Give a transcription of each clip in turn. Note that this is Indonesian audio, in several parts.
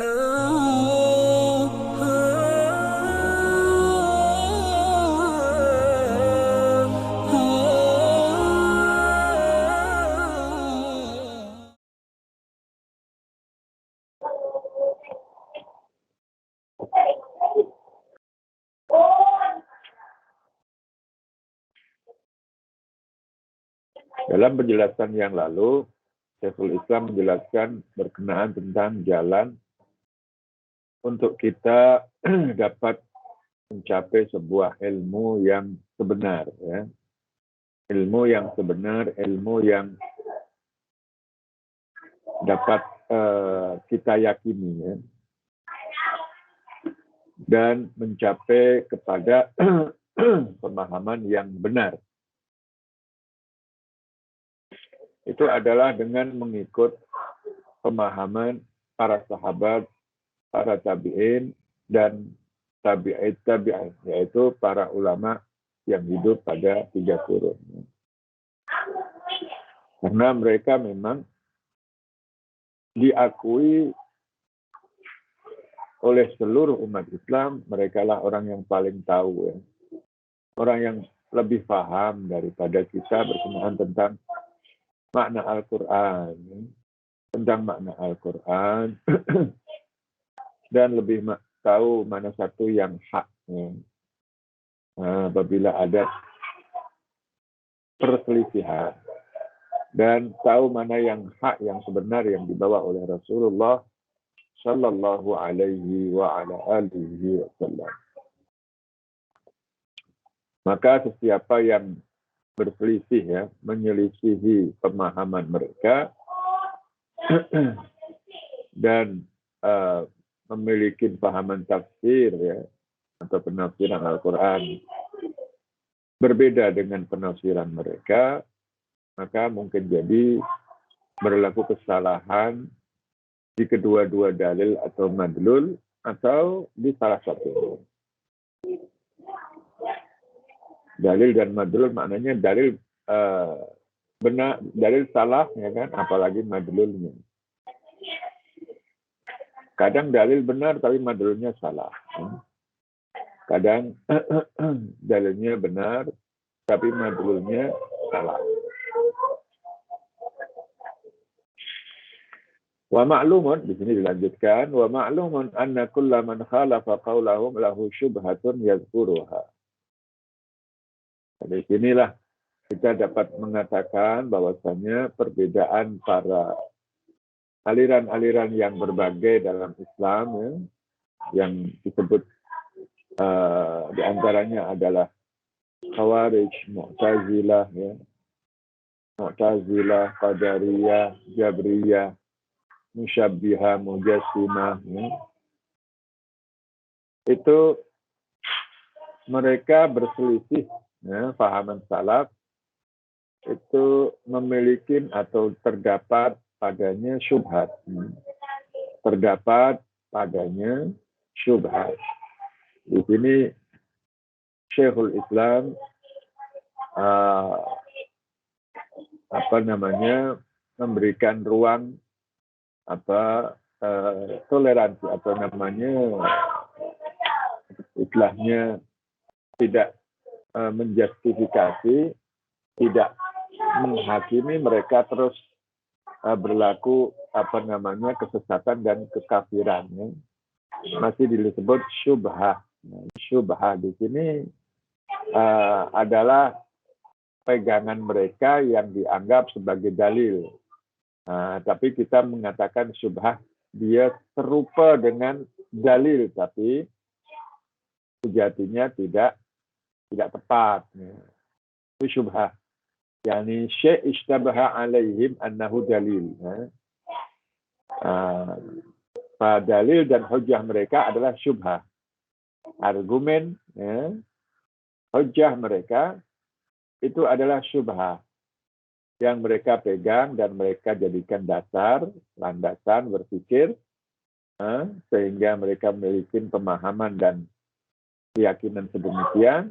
Dalam penjelasan yang lalu, Syekhul Islam menjelaskan berkenaan tentang jalan untuk kita dapat mencapai sebuah ilmu yang sebenar, ya. Ilmu yang sebenar, ilmu yang dapat kita yakini, ya. Dan mencapai kepada pemahaman yang benar. Itu adalah dengan mengikut pemahaman para sahabat, para tabi'in, dan tabi'in, yaitu para ulama yang hidup pada 3 qurun. Karena mereka memang diakui oleh seluruh umat Islam, mereka lah orang yang paling tahu, ya. Orang yang lebih paham daripada kita berkenaan tentang makna Al-Quran, ya. Tentang makna Al-Quran, dan lebih tahu mana satu yang hak, ya. Apabila ada perselisihan, dan tahu mana yang hak, yang sebenar yang dibawa oleh Rasulullah Sallallahu Alaihi wa ala alihi wasallam. Maka sesiapa yang berselisih, ya, menyelisihi pemahaman mereka dan memiliki pahaman tafsir, ya, atau penafsiran Al-Quran berbeda dengan penafsiran mereka, maka mungkin jadi berlaku kesalahan di kedua-dua dalil atau madlul, atau di salah satu. Dalil dan madlul maknanya dalil benar, dalil salah, ya kan, apalagi madlulnya. Kadang dalil benar tapi madlulnya salah. Kadang dalilnya benar tapi madlulnya salah. Wa ma'lumun, di sini dilanjutkan, wa ma'lumun anna kulla man khalafa qawlahum lahu syubhatun yadhkuruha. Dari sinilah kita dapat mengatakan bahwasanya perbedaan para aliran-aliran yang berbagai dalam Islam, ya, yang disebut di antaranya adalah Khawarij, Mu'tazilah, ya. Mu'tazilah, Qadariyah, Jabriyah, Musyabbihah, Mujassimah, ya. Itu mereka berselisih, ya, pahaman salaf itu memiliki atau terdapat padanya syubhat. Terdapat padanya syubhat. Di sini Syekhul Islam memberikan ruang toleransi, atau namanya istilahnya tidak menjustifikasi, tidak menghakimi mereka terus berlaku kesesatan dan kekafiran, ya. Masih disebut syubhah. Syubhah di sini adalah pegangan mereka yang dianggap sebagai dalil. Tapi kita mengatakan syubhah, dia serupa dengan dalil, tapi sejatinya tidak tepat. Itu syubhah. Yani syai' ishtabaha alaihim annahu dalil. Dalil dan hujjah mereka adalah syubhah. Argumen, ya, hujjah mereka itu adalah syubhah yang mereka pegang dan mereka jadikan dasar, landasan berpikir, sehingga mereka memiliki pemahaman dan keyakinan sedemikian,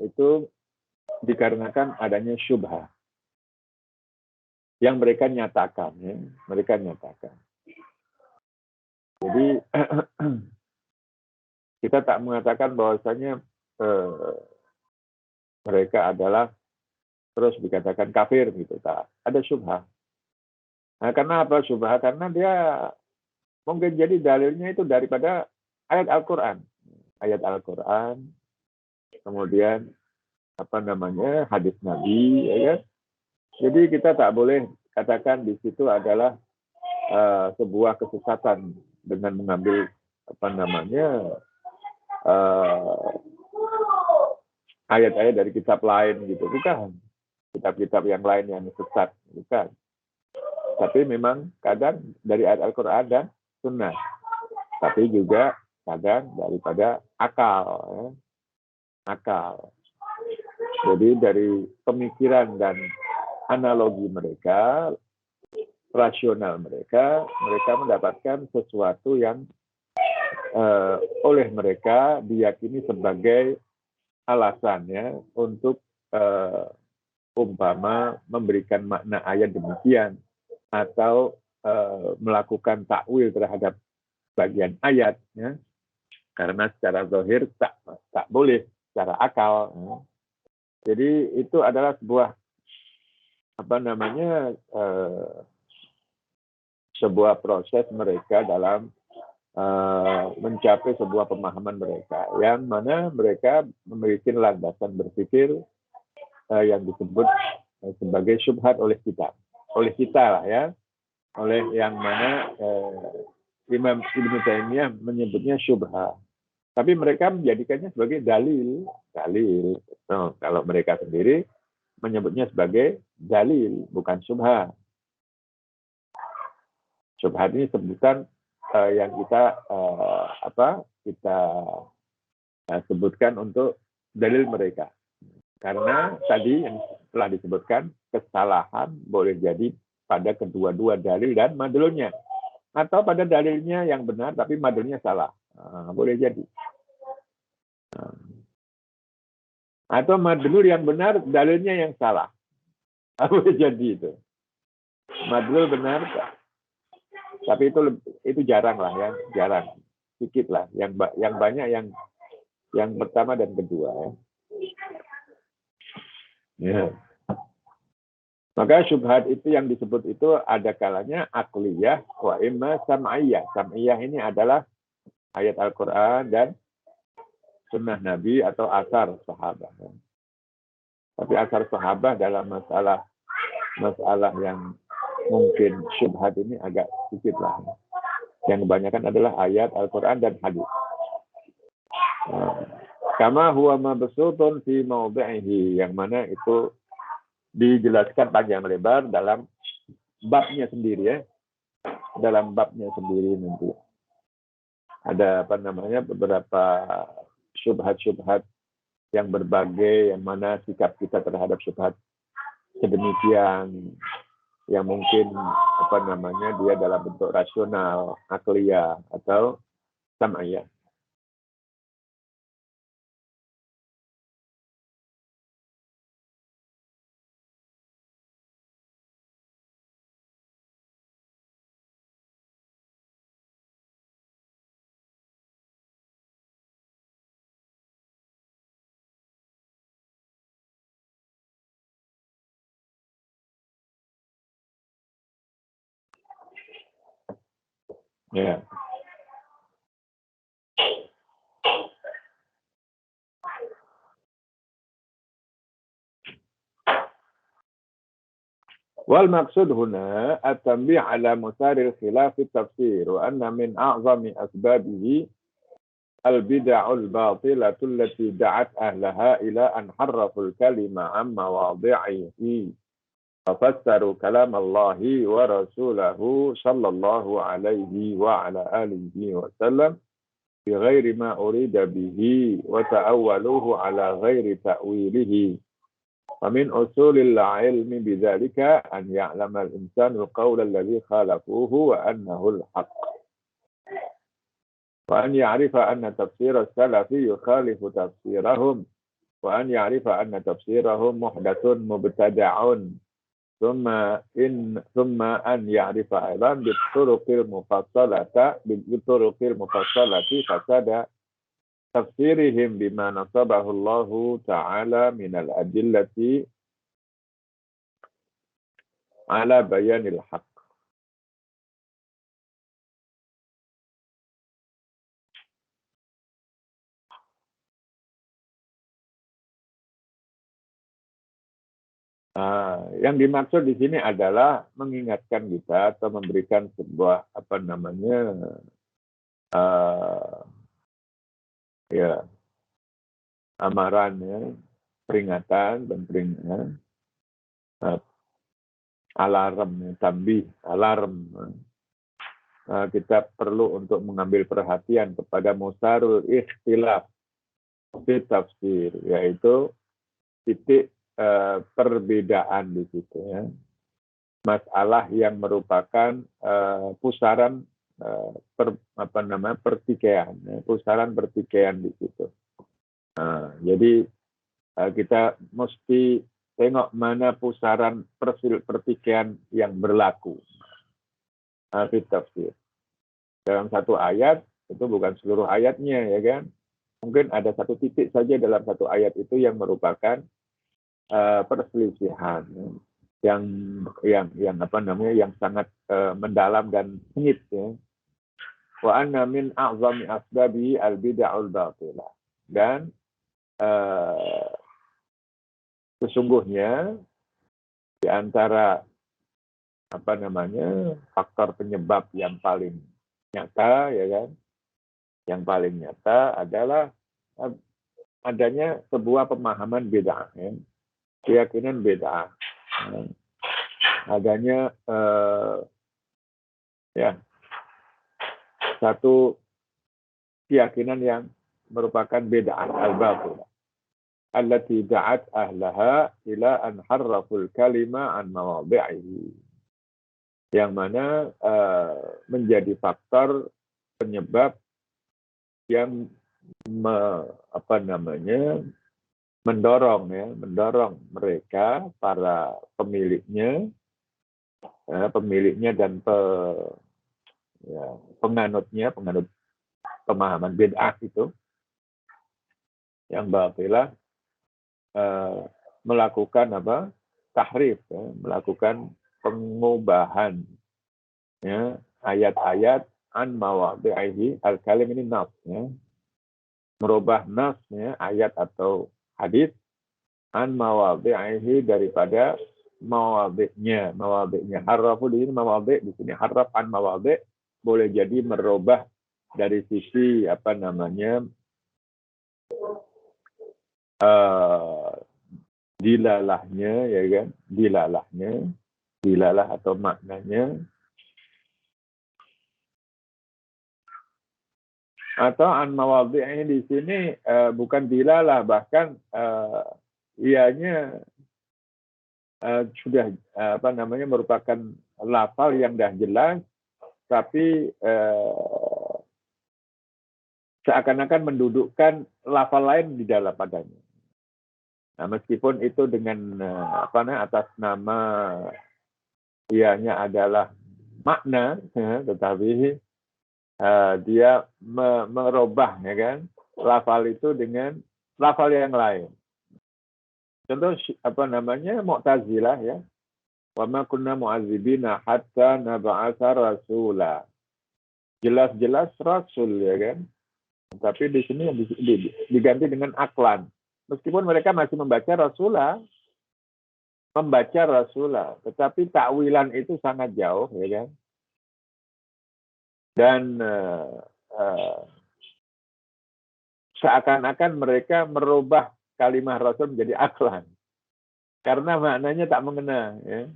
itu dikarenakan adanya syubhah yang mereka nyatakan, ya. Mereka nyatakan. Jadi kita tak mengatakan bahwasanya mereka adalah terus dikatakan kafir gitu. Tak. Ada syubhah. Nah, karena apa syubhah? Karena dia mungkin jadi dalilnya itu daripada ayat Al-Quran. Ayat Al-Quran, kemudian hadis Nabi, ya kan? Jadi kita tak boleh katakan di situ adalah sebuah kesesatan dengan mengambil ayat-ayat dari kitab lain gitu, bukan. Kitab-kitab yang lain yang sesat, bukan. Tapi memang kadang dari ayat Al-Quran dan Sunnah. Tapi juga kadang daripada akal. Ya. Akal. Jadi dari pemikiran dan analogi mereka, rasional mereka mendapatkan sesuatu yang oleh mereka diyakini sebagai alasannya untuk umpama memberikan makna ayat demikian atau melakukan takwil terhadap bagian ayat, ya. Karena secara zahir tak boleh secara akal. Ya. Jadi itu adalah sebuah sebuah proses mereka dalam mencapai sebuah pemahaman mereka, yang mana mereka memiliki landasan berpikir yang disebut sebagai syubhat oleh kita lah ya, oleh yang mana Imam Ibnu Taimiyah menyebutnya syubhat, tapi mereka menjadikannya sebagai dalil. No, kalau mereka sendiri menyebutnya sebagai dalil, bukan syubhat. Syubhat ini sebutan yang kita sebutkan untuk dalil mereka. Karena tadi yang telah disebutkan, kesalahan boleh jadi pada kedua-dua dalil dan madlulnya. Atau pada dalilnya yang benar tapi madlulnya salah. Boleh jadi. Atau madlul yang benar, dalilnya yang salah. Boleh jadi itu. Madlul benar, tapi itu jarang lah ya, jarang. Sedikit lah. Yang banyak yang pertama dan kedua ya. Ya. Maka syubhat itu yang disebut itu ada kalanya akliyah wa imma sam'iyah. Sam'iyah ini adalah ayat Al-Quran dan sunnah Nabi atau asar sahabat. Tapi asar sahabat dalam masalah yang mungkin syubhat ini agak sedikit lah. Yang kebanyakan adalah ayat Al-Quran dan hadis. Kama huwa mabsutun fi mawdi'ihi, yang mana itu dijelaskan panjang lebar dalam babnya sendiri ya. Dalam babnya sendiri nanti. Ada beberapa syubhat-syubhat yang berbagai, yang mana sikap kita terhadap syubhat sedemikian, yang mungkin dia dalam bentuk rasional, akliyah atau sam'iyah. Ya. Wal maksud huna at-tanbih ala musari al-khilaf fi tafsir wa anna min a'zami asbabihi al-bid'ul batilatu allati da'at ahlaha ila an harrafu al-kalima an mawadhi'ihi wa fassaru kalam Allah wa rasulahu sallallahu alaihi wa ala alihi wa sallam bi ghairi ma urida bihi wa ta'awwaluhu ala ghairi ta'wilihi. ومن أصول العلم بذلك أن يعلم الإنسان القول الذي خالفوه وأنه الحق وأن يعرف أن تفسير السلف يخالف تفسيرهم وأن يعرف أن تفسيرهم محدث مبتدع Thumma an ya'rifa aidan bituruqil mufassalati fasada tafsirihim bima nasabahu Allah Ta'ala minal adillati ala bayanil haq. Yang dimaksud di sini adalah mengingatkan kita atau memberikan sebuah amaran, ya, peringatan dan peringatan, alarm, tambih, alarm. Kita perlu untuk mengambil perhatian kepada musarul ikhtilaf fi tafsir, yaitu titik perbedaan di situ, ya. Masalah yang merupakan pusaran pertikaian, ya, pusaran pertikaian di situ. Jadi kita mesti tengok mana pusaran pertikaian yang berlaku di tafsir. Dalam satu ayat, itu bukan seluruh ayatnya, ya kan? Mungkin ada satu titik saja dalam satu ayat itu yang merupakan perselisihan, yang sangat mendalam dan sengit, ya. Wa anna min a'zami asbabi al-bid'ul batilah. Dan sesungguhnya di antara faktor penyebab yang paling nyata, ya kan, yang paling nyata adalah adanya sebuah pemahaman bid'ah, ya. Keyakinan bid'ah, adanya satu keyakinan yang merupakan bid'ah al-batilah allati da'at ahlaha ila an harraful kalima an mawadhi'ihi, yang mana menjadi faktor penyebab yang mendorong mereka, para pemiliknya dan penganut pemahaman bid'ah itu yang batilah, melakukan tahrif, ya, melakukan pengubahan, ya, ayat-ayat an mawadhi'ihi, al-kalim ini nas, ya, merubah nas, ya, ayat atau hadis, an mawadhi'ihi, daripada mawadhi'nya. Harrafu di sini mawadhi', di sini harraf an mawadhi', boleh jadi merubah dari sisi dilalahnya, ya kan, dilalah atau maknanya, atau an mawadhi'nya di sini bukan dilalah, bahkan ianya sudah merupakan lafal yang dah jelas, tapi seakan-akan mendudukkan lafal lain di dalam padanya. Nah, meskipun itu dengan atas nama ianya adalah makna, ya, tetapi dia merubah, ya kan, lafal itu dengan lafal yang lain. Contoh Mu'tazilah, ya. Wa ma kunna mu'adzibina hatta nab'atsa rasula. Jelas-jelas rasul, ya kan. Tapi di sini diganti dengan aklan. Meskipun mereka masih membaca rasulah, tetapi takwilan itu sangat jauh, ya kan. Dan seakan-akan mereka merubah kalimah rasul menjadi aklan, karena maknanya tak mengena, ya.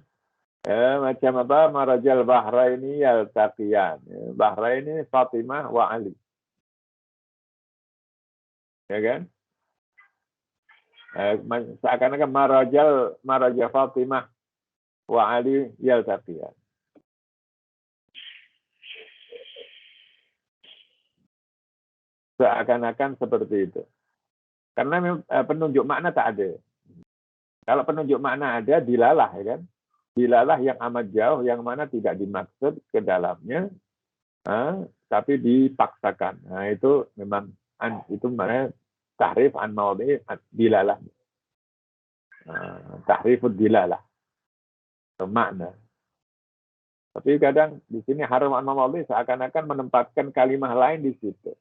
Macam marajal bahraini yaltaqiyan, ya. Bahraini Fatimah wa Ali, ya kan. Seakan-akan marajal Fatimah wa Ali yaltaqiyan. Seakan-akan seperti itu. Karena penunjuk makna tak ada. Kalau penunjuk makna ada, dilalah, ya kan. dilalah yang amat jauh, yang mana tidak dimaksud ke dalamnya, tapi dipaksakan. Nah, itu memang itu mana tahrif an mawadhi dilalah. Tahrifud dilalah, makna. Tapi kadang di sini haram an mawadhi seakan-akan menempatkan kalimat lain di situ.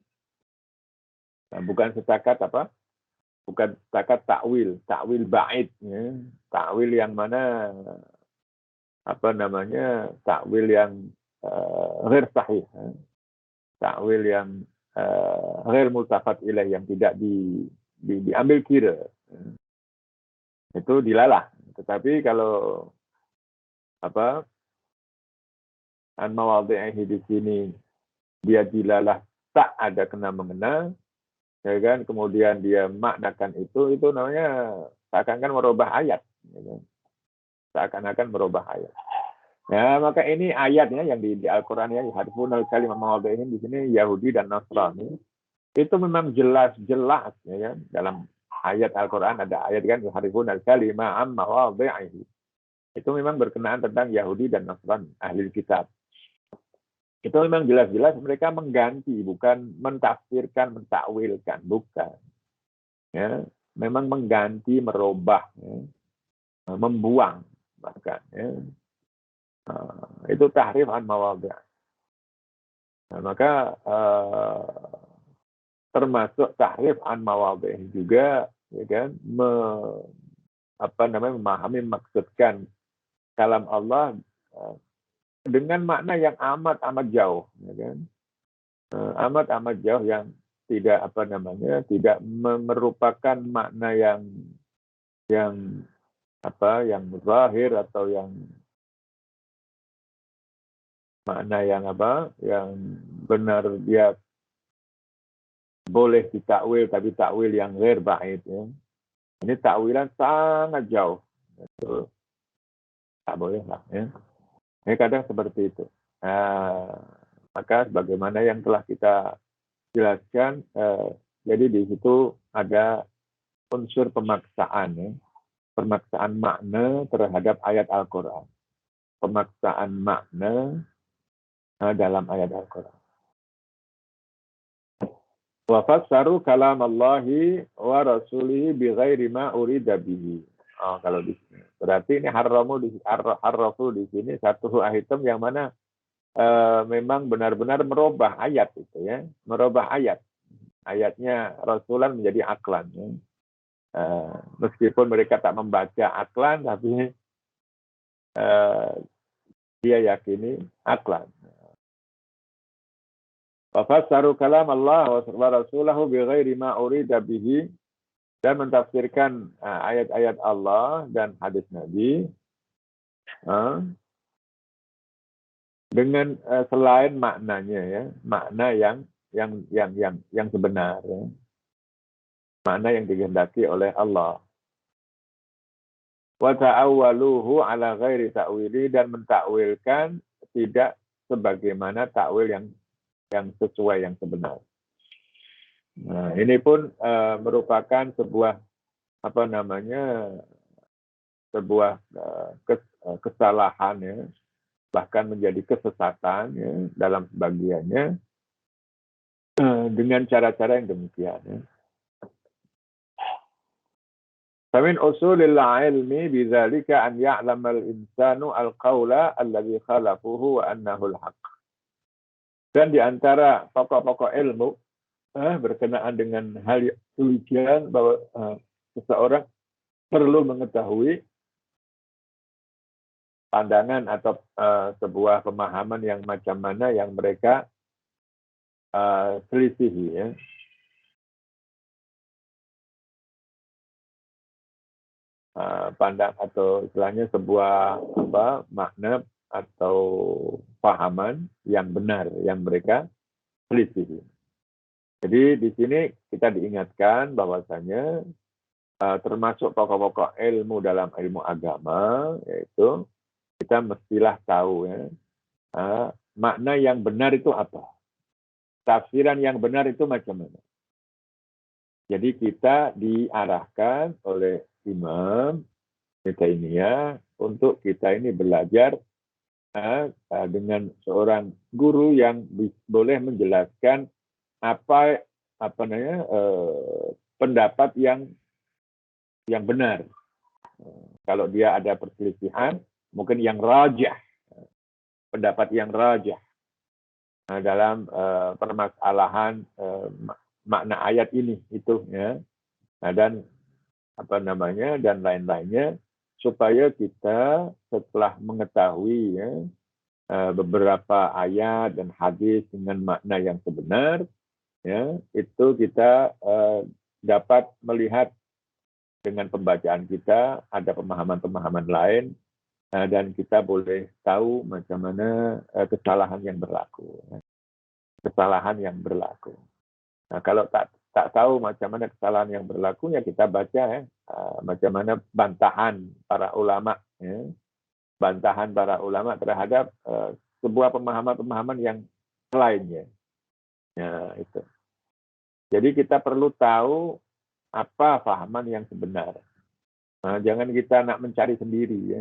Nah, bukan setakat apa? Bukan setakat takwil ba'id, ya. Takwil yang mana apa namanya? Takwil yang ghair sahih, ya. Takwil yang ghair multafat ilaih, yang tidak diambil kira. Itu dilalah. Tetapi kalau apa an mawadhi'i di sini dia dilalah tak ada kena mengena, ya kan, kemudian dia maknakan itu namanya seakan-akan merubah ayat, ya kan? Seakan-akan merubah ayat. Ya, maka ini ayatnya yang di Al-Quran, ya, harfunal kalimah mawadhi'in di sini Yahudi dan Nasrani. Itu memang jelas, ya kan? Dalam ayat Al-Quran ada ayat kan harfunal kalimah mawadhi'i. Itu memang berkenaan tentang Yahudi dan Nasrani, ahli kitab. Itu memang jelas-jelas mereka mengganti, bukan mentafsirkan, mentakwilkan, bukan. Ya, memang mengganti, merubah, ya, membuang bahkan. Ya. Itu tahrif an mawadhi'. Nah, maka termasuk tahrif an mawadhi' juga, ya kan, memahami, maksudkan kalam Allah dengan makna yang amat jauh, ya kan? Amat jauh, yang tidak tidak merupakan makna yang zahir, atau yang makna yang benar dia boleh ditakwil, tapi takwil yang ghair ba'id, ya. Ini takwilan sangat jauh. Itu tak boleh lah, ya. Ini kadang seperti itu. Maka sebagaimana yang telah kita jelaskan, jadi di situ ada unsur pemaksaan, ya. Pemaksaan makna terhadap ayat Al-Quran. Pemaksaan makna dalam ayat Al-Quran. Wa fassaru kalam Allahi wa rasulihi bi ghairi ma urida bihi. Kalau di sini. Berarti ini harrafu di sini satu item yang mana memang benar-benar merubah ayat itu, ya. Merubah ayat. Ayatnya Rasulan menjadi aklan, ya. Meskipun mereka tak membaca aklan, tapi dia yakini aklan. Wa fassaru kalam Allah wa rasulahu bi ghairi ma urida bihi, dan mentafsirkan ayat-ayat Allah dan hadis Nabi dengan selain maknanya, ya, makna yang sebenar, ya. Makna yang dikehendaki oleh Allah. Wa ta'awwaluhu ala ghairi ta'wili, dan mentakwilkan tidak sebagaimana takwil yang sesuai, yang sebenar. Nah, ini pun merupakan sebuah sebuah kesalahan, ya, bahkan menjadi kesesatan, ya, dalam sebagiannya dengan cara-cara yang demikian, ya. Famin usulil ilmi bidzalika an ya'lama al-insanu al-qawla alladhi khalafuhu wa annahu al-haq. Dan di antara pokok-pokok ilmu berkenaan dengan hal demikian, bahwa seseorang perlu mengetahui pandangan atau sebuah pemahaman yang macam mana yang mereka selisihi, ya. Pandang atau istilahnya sebuah makna atau pahaman yang benar yang mereka selisihi. Jadi di sini kita diingatkan bahwasanya termasuk pokok-pokok ilmu dalam ilmu agama, yaitu kita mestilah tahu, ya, makna yang benar itu apa, tafsiran yang benar itu macam mana. Jadi kita diarahkan oleh Imam Ibnu Taimiyah untuk kita ini belajar dengan seorang guru yang boleh menjelaskan apa namanya pendapat yang benar. Kalau dia ada perselisihan, mungkin yang rajih, pendapat yang rajih dalam permasalahan makna ayat ini itu ya. Dan dan lain-lainnya, supaya kita setelah mengetahui ya beberapa ayat dan hadis dengan makna yang sebenar, ya itu kita dapat melihat dengan pembacaan kita ada pemahaman-pemahaman lain, dan kita boleh tahu macam mana kesalahan yang berlaku. Kesalahan yang berlaku. Nah, kalau tak tahu macam mana kesalahan yang berlaku, ya kita baca macam mana bantahan para ulama, ya. Bantahan para ulama terhadap sebuah pemahaman-pemahaman yang lainnya. Ya, itu. Jadi kita perlu tahu apa pahaman yang sebenar. Nah, jangan kita nak mencari sendiri ya.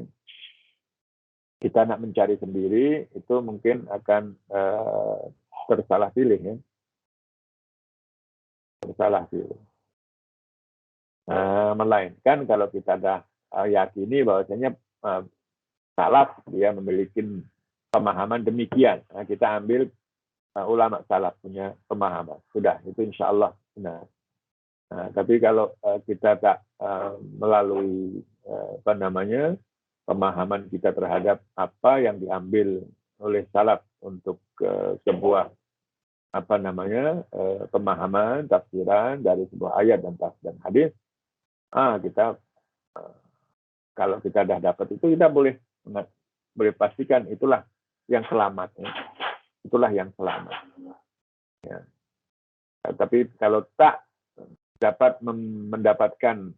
Kita nak mencari sendiri itu mungkin akan tersalah pilih ya. Tersalah pilih. Melainkan kalau kita dah yakini bahwasanya salaf dia memiliki pemahaman demikian. Nah, kita ambil ulama salaf punya pemahaman. Sudah, itu insya Allah benar. Nah, tapi kalau kita tak melalui pemahaman kita terhadap apa yang diambil oleh salaf untuk sebuah pemahaman tafsiran dari sebuah ayat dan hadis, kita kalau kita dah dapat itu, kita boleh pastikan itulah yang selamat, ya. Itulah yang selamat. Ya. Tapi kalau tak dapat mendapatkan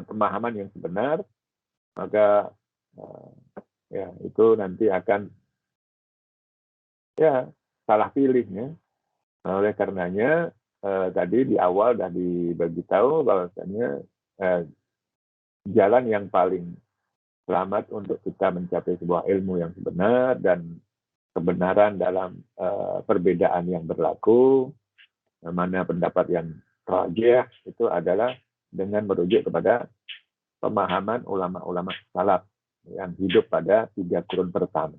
pemahaman yang sebenar, maka ya itu nanti akan ya salah pilih ya. Nah, oleh karenanya tadi di awal dah dibagi tahu bahwasanya jalan yang paling selamat untuk kita mencapai sebuah ilmu yang benar dan kebenaran dalam perbedaan yang berlaku, mana pendapat yang rajih itu adalah dengan merujuk kepada pemahaman ulama-ulama salaf yang hidup pada 3 kurun pertama.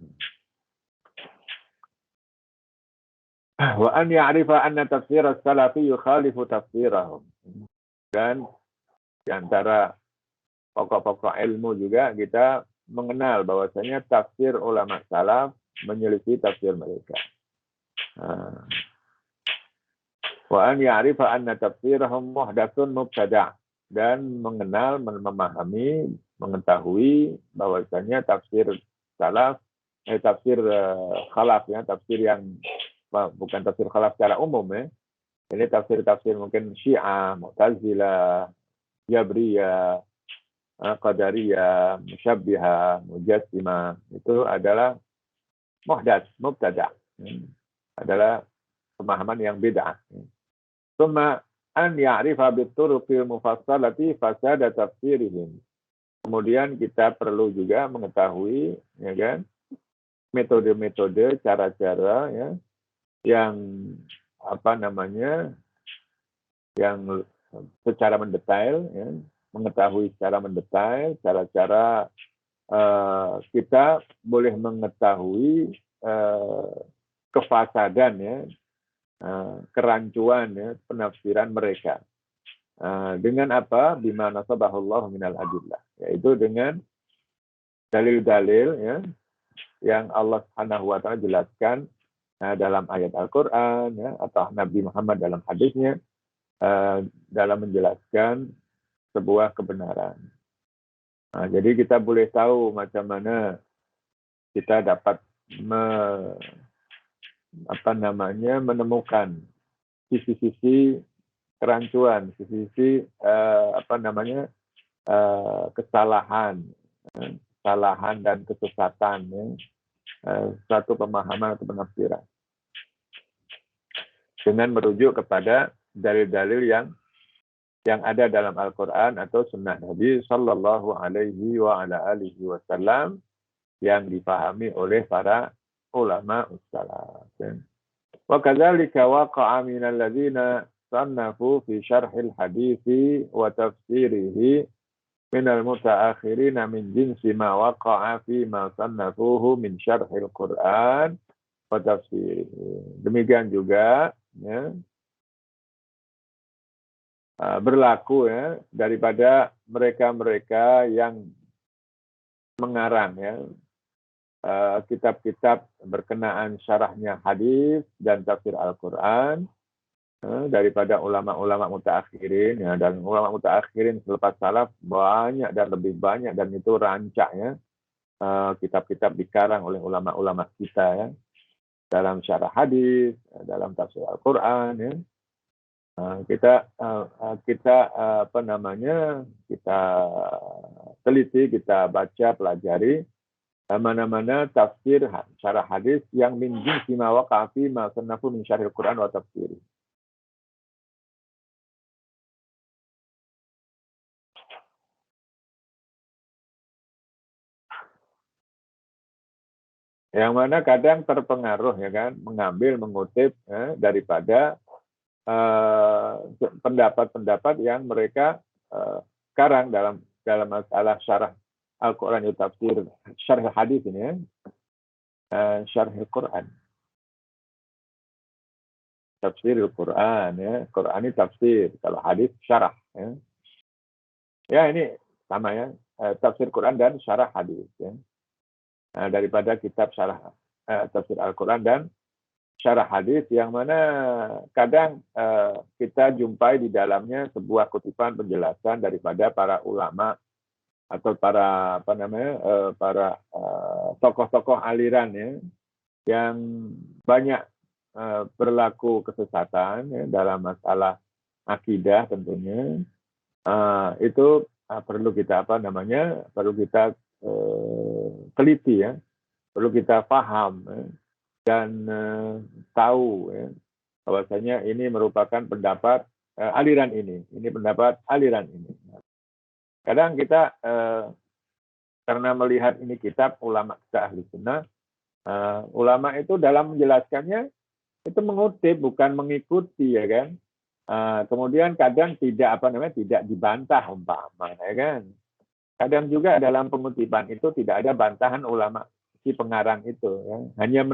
Wa an ya'rifa anna tafsir as-salafi yukhalifu tafsirahum. Dan di antara pokok-pokok ilmu juga kita mengenal bahwasanya tafsir ulama salaf menyelisih tafsir mereka. Wa an ya'rifa anna tafsirahum muhdatsun mubtada', dan mengenal, memahami, mengetahui bahwasanya tafsir salaf, tafsir khalaf ya, tafsir yang bukan tafsir khalaf secara umum ya. Ini tafsir-tafsir mungkin Syiah, Mu'tazilah, Jabriyah, Qadariyah, Musyabbihah, Mujassimah, itu adalah muhdats, mubtada'. Adalah pemahaman yang beda. Tsumma an ya'rifa bit-turuqil mufassalati fasada tafsirihim. Kemudian kita perlu juga mengetahui ya kan, metode-metode, cara-cara ya yang yang secara mendetail ya, mengetahui secara mendetail cara-cara kita boleh mengetahui kefasadan ya, kerancuan ya, penafsiran mereka. Dengan apa? Bima nasabahullah minal adillah. Yaitu dengan dalil-dalil ya, yang Allah Subhanahu wa taala jelaskan dalam ayat Al-Qur'an ya, atau Nabi Muhammad dalam hadisnya dalam menjelaskan sebuah kebenaran. Jadi kita boleh tahu macam mana kita dapat menemukan sisi-sisi kerancuan, sisi-sisi kesalahan dan kesesatan ya, satu pemahaman atau penafsiran dengan merujuk kepada dalil-dalil yang yang ada dalam Al-Quran atau Sunnah Nabi Sallallahu Alaihi Wasallam yang dipahami oleh para ulama salaf. Wa kadzalika waqa'a minal ladzina sannafu fi syarhil hadisi wa tafsirihi minal mutaakhirina min jinsi ma waqa'a fi ma sannafuhu min syarhil Qur'an wa tafsirihi. Demikian juga ya, berlaku ya daripada mereka-mereka yang mengarang ya kitab-kitab berkenaan syarahnya hadis dan tafsir Al-Quran daripada ulama-ulama mutaakhirin ya, dan ulama mutaakhirin selepas salaf banyak dan lebih banyak, dan itu rancaknya kitab-kitab dikarang oleh ulama-ulama kita ya dalam syarah hadis, dalam tafsir Al-Quran ya. Kita kita teliti, kita baca, pelajari mana-mana tafsir syarah hadis yang min jinsi ma waqa'a fi ma sannafu min syarhil Quran wa tafsir. Yang mana kadang terpengaruh ya kan, mengambil, mengutip daripada pendapat-pendapat yang mereka karang dalam masalah syarah Al-Quran itu tafsir, syarah hadis ini ya, syarah Al-Quran, tafsir Al-Quran ya, Quran ini tafsir, kalau hadis syarah ya. Ya ini sama ya, tafsir Quran dan syarah hadis ya. Daripada kitab syarah tafsir Al-Quran dan syarah hadis, yang mana kadang kita jumpai di dalamnya sebuah kutipan penjelasan daripada para ulama atau para para tokoh-tokoh aliran ya, yang banyak berlaku kesesatan ya, dalam masalah akidah tentunya. Itu perlu kita perlu kita teliti ya, perlu kita paham ya, dan tahu ya, bahwasanya ini merupakan pendapat aliran ini pendapat aliran ini. Kadang kita karena melihat ini kitab ulama kita ahli sunnah, ulama itu dalam menjelaskannya itu mengutip bukan mengikuti ya kan. Kemudian kadang tidak tidak dibantah umpama ya kan. Kadang juga dalam pengutipan itu tidak ada bantahan ulama si pengarang itu ya. Hanya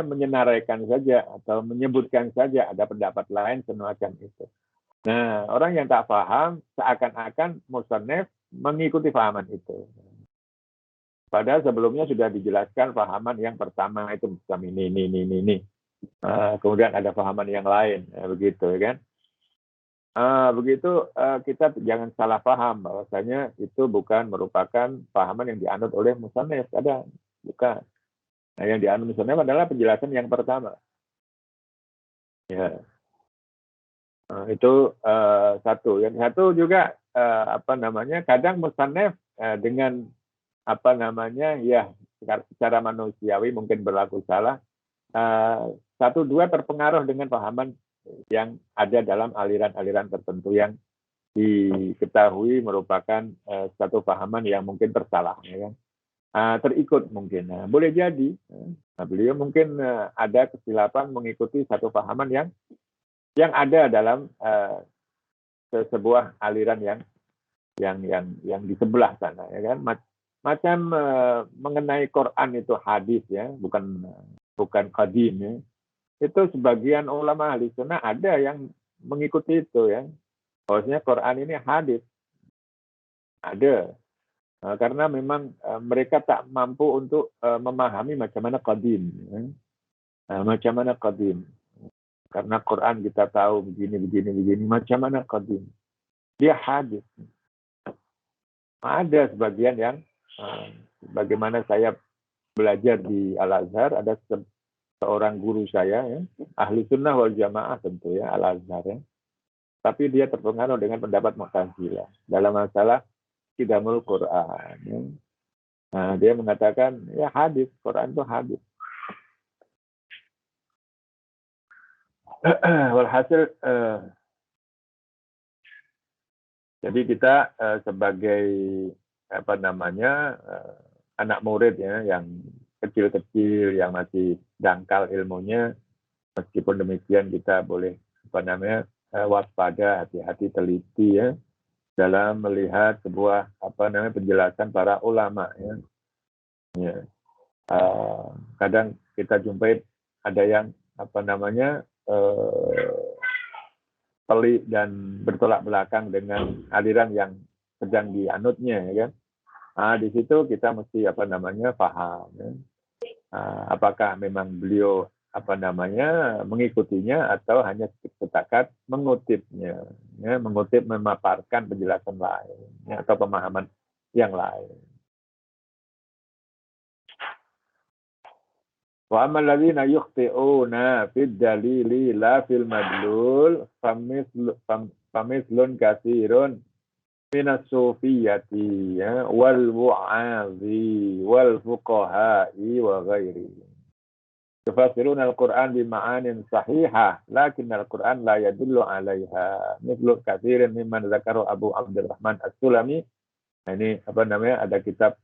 menyenaraikan saja atau menyebutkan saja ada pendapat lain semacam itu. Nah, orang yang tak paham seakan-akan musannif mengikuti pahaman itu. Padahal sebelumnya sudah dijelaskan pahaman yang pertama itu macam ini. Kemudian ada pahaman yang lain, begitu ya kan. Begitu kita jangan salah paham bahwasanya itu bukan merupakan pahaman yang dianut oleh musannif, bukan. Nah, yang dianut musannif adalah penjelasan yang pertama. Ya. Itu satu. Yang satu juga kadang musannif dengan ya secara manusiawi mungkin berlaku salah. Satu dua terpengaruh dengan pahaman yang ada dalam aliran-aliran tertentu yang diketahui merupakan satu pahaman yang mungkin tersalah, ya kan? Terikut mungkin. Boleh jadi beliau mungkin ada kesilapan mengikuti satu pahaman yang ada dalam sebuah aliran yang di sebelah sana, ya kan? Macam mengenai Quran itu hadis ya, bukan qadim ya. Itu sebagian ulama ahli sunnah ada yang mengikuti itu ya. Bahwasanya Quran ini hadis. Ada. Karena memang mereka tak mampu untuk memahami macam mana qadim. Ya. Macam mana qadim. Karena Quran kita tahu begini. Macam mana qadim. Dia hadis. Ada sebagian yang bagaimana saya belajar di Al-Azhar, ada seorang guru saya ya, ahli sunnah wal jamaah tentu ya, Al-Azhar ya. Tapi dia terpengaruh dengan pendapat Mu'tazilah dalam masalah Qidamul Quran ya. Nah, dia mengatakan ya hadis, Quran itu hadis. Walhasil Jadi kita sebagai anak murid ya yang kecil-kecil yang masih dangkal ilmunya, meskipun demikian kita boleh waspada, hati-hati, teliti ya dalam melihat sebuah penjelasan para ulama ya. Kadang kita jumpai ada yang pelik dan bertolak belakang dengan aliran yang sedang dianutnya ya kan. Di situ kita mesti paham ya. Apakah memang beliau mengikutinya atau hanya setakat mengutipnya ya, mengutip memaparkan penjelasan lain ya, atau pemahaman yang lain. Wa amal ladzina yukhti'una fid dalili la fil madlul famislun katsirun minas sufiyati ya wal mu'adhi wal fuqaha'i wa ghairi. Yufasiruna al-Qur'an bi ma'anin sahihah lakin al-Qur'an la yadullu 'alaiha. Mithlu katsirin mimman dzakara Abu Abdurrahman As-Sulami. Nah, ini ada kitab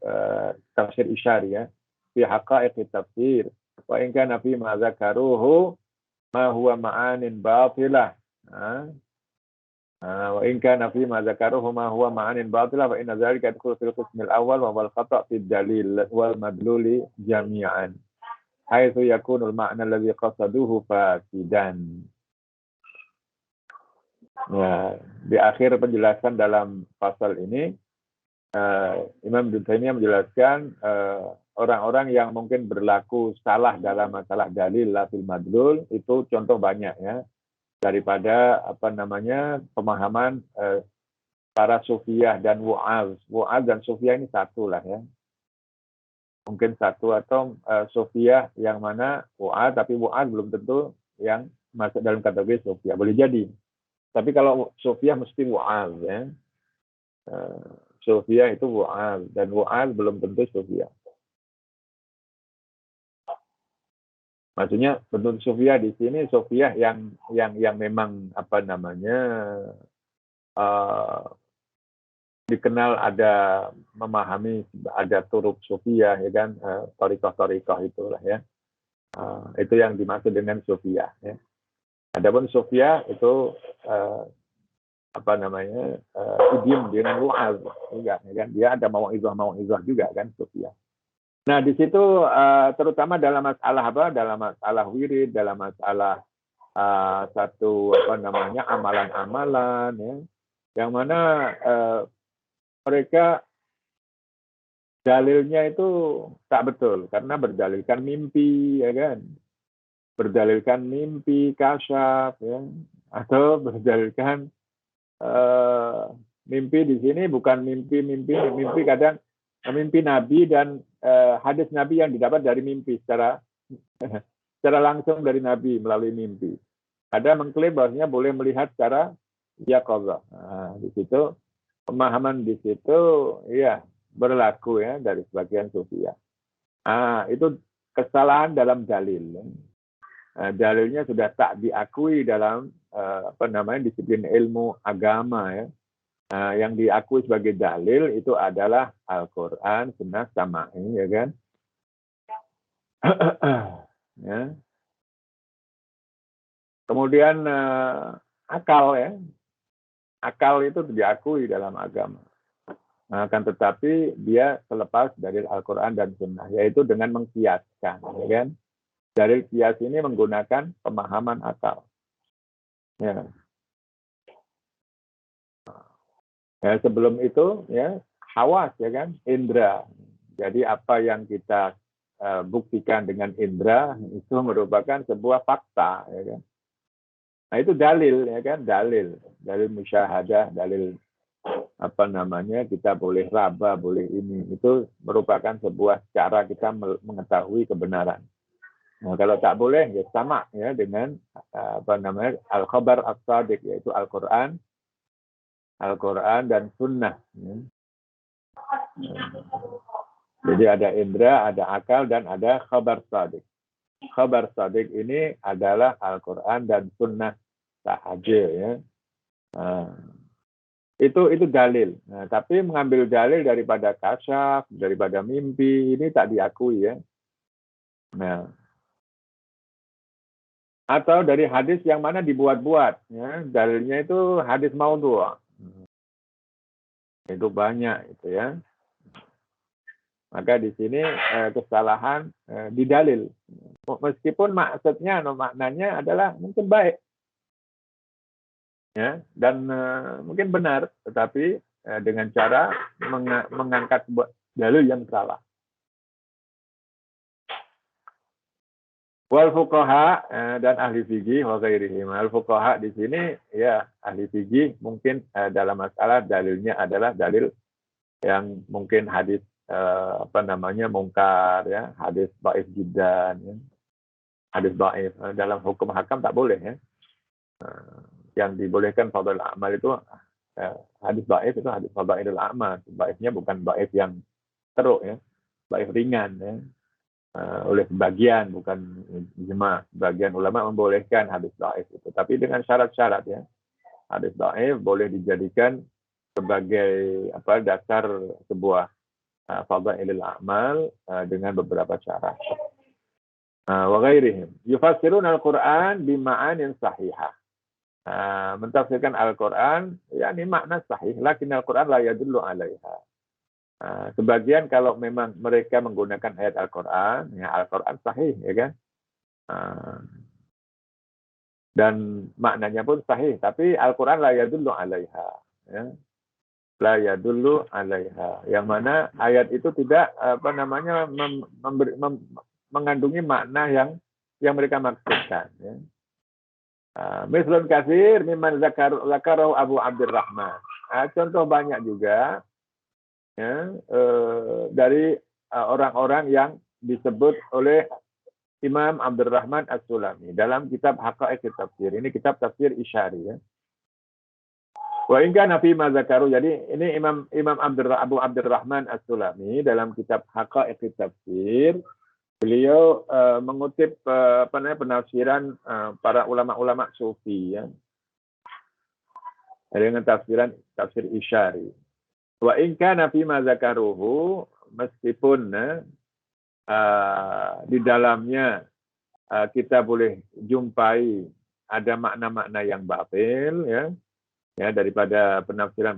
tafsir isyari ya. Fi haqa'iq tafsir. Wa in kana fi ma dzakaruhu ma huwa ma'anin batilah. Wa in kana fi ma dzakaruhu ma huwa ma'anin batilah fa inna dzalika yadkhulu fil qism al-awwal wa wal khata' fi dalil wal madluli jami'an. Haitsu yakunul ma'na alladhi qasaduhu fasidan. Ya, di akhir penjelasan dalam pasal ini Imam Ibnu Taimiyah menjelaskan orang-orang yang mungkin berlaku salah dalam masalah dalil la fil madlul itu contoh banyak ya daripada pemahaman para sufiyah dan wu'az. Wu'az dan sufiyah ini satu lah ya. Mungkin satu atau sufiyah yang mana wu'az, tapi wu'az belum tentu yang masuk dalam kategori sufiyah. Boleh jadi. Tapi kalau sufiyah mesti wu'az ya. Sufiyah itu wu'az dan wu'az belum tentu sufiyah. Maksudnya bentuk sufiyah di sini sufiyah yang memang dikenal ada memahami ada turuk sufiyah ya kan, thariqah itulah ya. Itu yang dimaksud dengan sufiyah ya. Adapun sufiyah itu idiom dengan wu'az juga ya kan. Dia ada mau'izah juga kan sufiyah. Nah, di situ terutama dalam masalah dalam masalah wirid, dalam masalah amalan-amalan ya. Yang mana mereka dalilnya itu tak betul karena berdalilkan mimpi ya kan, berdalilkan mimpi kasyaf ya, atau berdalilkan mimpi di sini bukan mimpi kadang mimpi Nabi dan hadis Nabi yang didapat dari mimpi secara langsung dari Nabi melalui mimpi. Ada mengklaim bahwasanya boleh melihat secara yaqadzah. Di situ pemahaman di situ ya berlaku ya dari sebagian sufiyah. Itu kesalahan dalam dalil. Dalilnya sudah tak diakui dalam disiplin ilmu agama ya. Yang diakui sebagai dalil itu adalah Al-Qur'an, Sunnah, Sama'i ya kan. Ya. Kemudian akal ya. Akal itu diakui dalam agama. Akan tetapi dia selepas dari Al-Quran dan Sunnah, yaitu dengan mengkiaskan. Ya kan? Dalil kias ini menggunakan pemahaman akal. Ya. Ya, sebelum itu ya hawas ya kan, indra. Jadi apa yang kita buktikan dengan indra itu merupakan sebuah fakta ya kan. Nah, itu dalil ya kan, dalil musyahadah, dalil kita boleh raba, boleh ini. Itu merupakan sebuah cara kita mengetahui kebenaran. Nah, kalau tak boleh ya sama ya dengan al-khabar as-sadiq, yaitu Al-Qur'an dan Sunnah. Ya. Jadi ada indra, ada akal, dan ada khabar sadiq. Khabar sadiq ini adalah Al-Quran dan Sunnah sahaja ya. Itu dalil. Nah, tapi mengambil dalil daripada kasyaf, daripada mimpi, ini tak diakui ya. Nah, atau dari hadis yang mana dibuat-buat, ya, dalilnya itu hadis maudhu'. Itu banyak itu ya. Maka di sini kesalahan di dalil. Meskipun maksudnya atau maknanya adalah mungkin baik. Ya, dan mungkin benar, tetapi dengan cara mengangkat sebuah dalil yang salah. Wal fuqaha dan ahli fikih wa ghairihim. Al fuqaha di sini ya ahli fikih mungkin dalam masalah dalilnya adalah dalil yang mungkin hadis mungkar ya, hadis dhaif jiddan ya. Hadis dhaif dalam hukum hakam tak boleh ya. Yang dibolehkan fadhil amal itu hadis dhaif itu hadis fadhilul amal. Dhaifnya bukan dhaif yang teruk ya. Dhaif ringan ya. Oleh sebagian, bukan ijma. Sebagian ulama membolehkan hadis dhaif itu, tapi dengan syarat-syarat ya. Hadis dhaif boleh dijadikan sebagai dasar sebuah fadhailul amal dengan beberapa syarat. Wa ghairihim yufassiruna al-Qur'an bima'anin sahihah. Mentafsirkan Al-Qur'an yakni makna sahih, lakin Al-Qur'an la yadullu 'alaiha. Sebagian kalau memang mereka menggunakan ayat Al-Quran, ya Al-Quran sahih, ya kan? Dan maknanya pun sahih, tapi Al-Quran la yadullu 'alaiha, ya. La yadullu 'alaiha. Yang mana ayat itu tidak mengandungi makna yang mereka maksudkan, ya. Mislun katsir mimman zakarahu Abu Abdurrahman. Contoh banyak juga ya, dari orang-orang yang disebut oleh Imam Abdurrahman As-Sulami dalam kitab Haqa'iq Tafsir. Ini kitab tafsir Isyari ya. Wa in kana fi ma zakaru. Jadi ini Imam Abu Abdurrahman As-Sulami dalam kitab Haqa'iq Tafsir, beliau mengutip penafsiran para ulama-ulama sufi ya. Dengan tafsir Isyari. Wa in kana fi ma zakaruhu, meskipun di dalamnya kita boleh jumpai ada makna-makna yang batil ya daripada penafsiran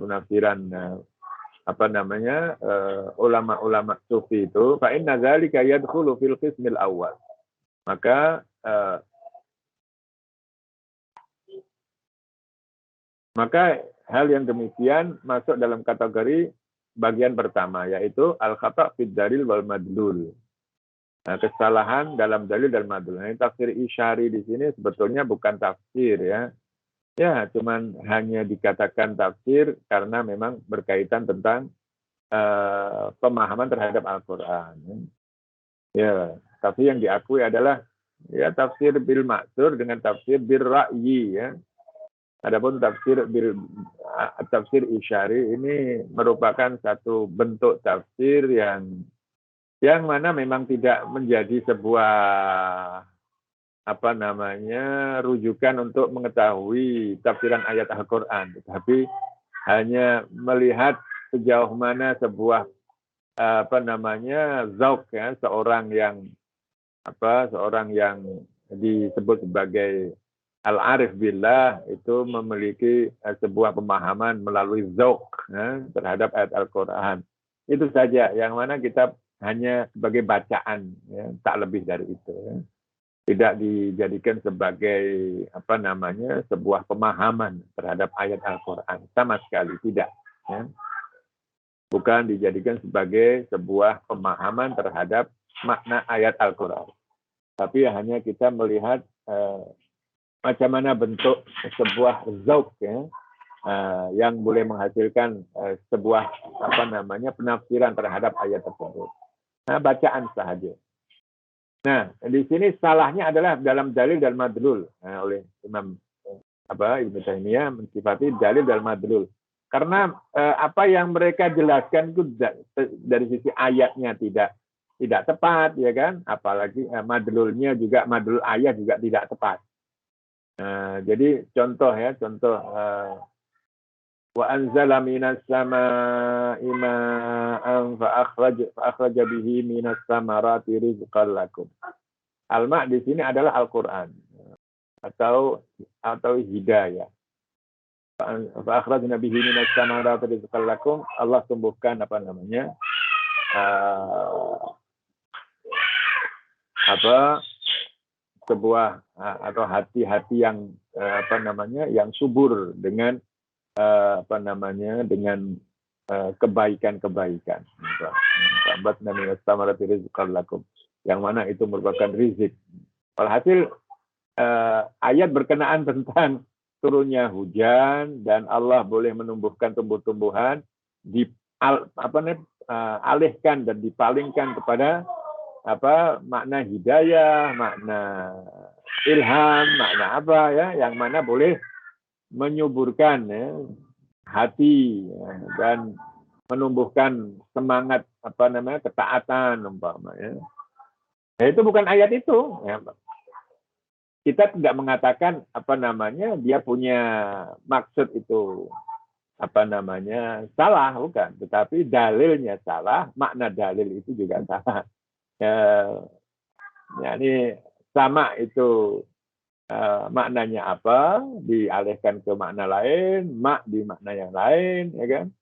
ulama-ulama sufi itu, fa inna dzalika yadkhulu fil qismil awwal. Maka hal yang demikian masuk dalam kategori bagian pertama, yaitu al-khata' fid dalil wal madlul. Nah, kesalahan dalam dalil dan madlul. Nah, tafsir Isyari di sini sebetulnya bukan tafsir ya. Ya, cuman hanya dikatakan tafsir karena memang berkaitan tentang pemahaman terhadap Al-Qur'an. Ya, tapi yang diakui adalah ya tafsir bil ma'tsur dengan tafsir bil ra'yi ya. Adapun tafsir Isyari ini merupakan satu bentuk tafsir yang mana memang tidak menjadi sebuah rujukan untuk mengetahui tafsiran ayat Al-Qur'an, tetapi hanya melihat sejauh mana sebuah zauq ya, seorang yang disebut sebagai Al-Arif Billah itu memiliki sebuah pemahaman melalui zauq ya, terhadap ayat Al-Quran. Itu saja, yang mana kita hanya sebagai bacaan, ya, tak lebih dari itu. Ya. Tidak dijadikan sebagai sebuah pemahaman terhadap ayat Al-Quran. Sama sekali tidak. Ya. Bukan dijadikan sebagai sebuah pemahaman terhadap makna ayat Al-Quran. Tapi hanya kita melihat macam mana bentuk sebuah zauq ya, yang boleh menghasilkan sebuah penafsiran terhadap ayat tersebut. Nah, bacaan sahaja. Nah, di sini salahnya adalah dalam dalil dan madlul oleh Imam Ibnu Taimiyah mensifati dalil dan madlul. Karena apa yang mereka jelaskan itu dari sisi ayatnya tidak tepat, ya kan? Apalagi madlulnya juga, madlul ayat juga tidak tepat. Jadi contoh Wa anzala minas samaa'i ma'an fa akhraja bihi minas samarati rizqan lakum. Al-ma' di sini adalah Al-Qur'an atau hidayah. Fa akhrajna bihi minas samarati rizqan lakum. Allah tumbuhkan sebuah atau hati-hati yang yang subur dengan dengan kebaikan-kebaikan. Ambatna minas samarati rizqan lakum. Yang mana itu merupakan rizq. Alhasil ayat berkenaan tentang turunnya hujan dan Allah boleh menumbuhkan tumbuh-tumbuhan alihkan dan dipalingkan kepada makna hidayah, makna ilham, makna yang mana boleh menyuburkan hati dan menumbuhkan semangat ketaatan umpamanya. Itu bukan ayat itu. Kita tidak mengatakan dia punya maksud itu salah, bukan. Tetapi dalilnya salah, makna dalil itu juga salah. Ini sama itu maknanya apa, dialihkan ke makna lain, di makna yang lain, ya kan?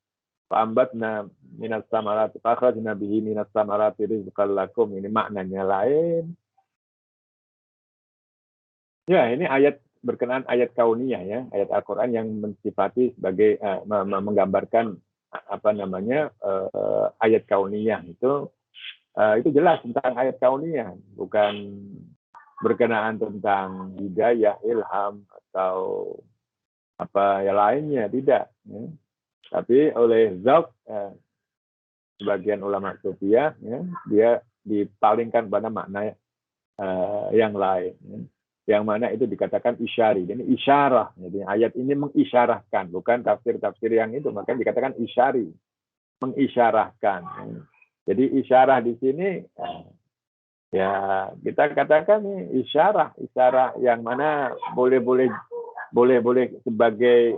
Fa'ambatna minas samarati fakhrajna bihi minas samarati rizqan lakum. Ini maknanya lain. Ya, ini ayat berkenaan ayat kauniyah ya, ayat Al-Qur'an yang mensifati sebagai menggambarkan ayat kauniyah itu jelas tentang ayat kauniyah, bukan berkenaan tentang hidayah, ilham atau lainnya, tidak. Ya. Tapi oleh Zauk, sebagian ulama Sufiyah, dia dipalingkan pada makna yang lain. Ya. Yang mana itu dikatakan isyari. Jadi isyarah. Jadi ayat ini mengisyarahkan, bukan tafsir-tafsir yang itu. Maka dikatakan isyari, mengisyarahkan. Jadi isyarah di sini ya kita katakan isyarah yang mana boleh sebagai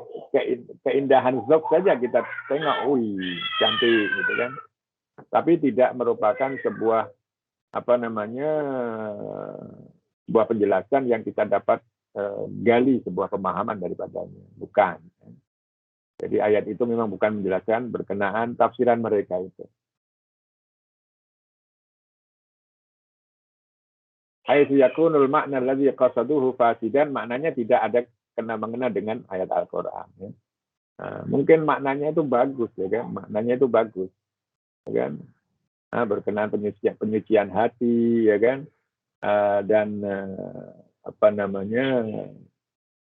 keindahan zauq saja kita tengok, cantik gitu kan. Tapi tidak merupakan sebuah sebuah penjelasan yang kita dapat gali sebuah pemahaman daripadanya, bukan. Jadi ayat itu memang bukan menjelaskan berkenaan tafsiran mereka itu. Haitsu yakunul makna allazi qasaduhu fasidan, maknanya tidak ada kena-mengena dengan ayat Al-Qur'an. Ya. Mungkin maknanya itu bagus, ya kan? Maknanya itu bagus, ya kan? Berkenaan penyucian hati, ya kan? Dan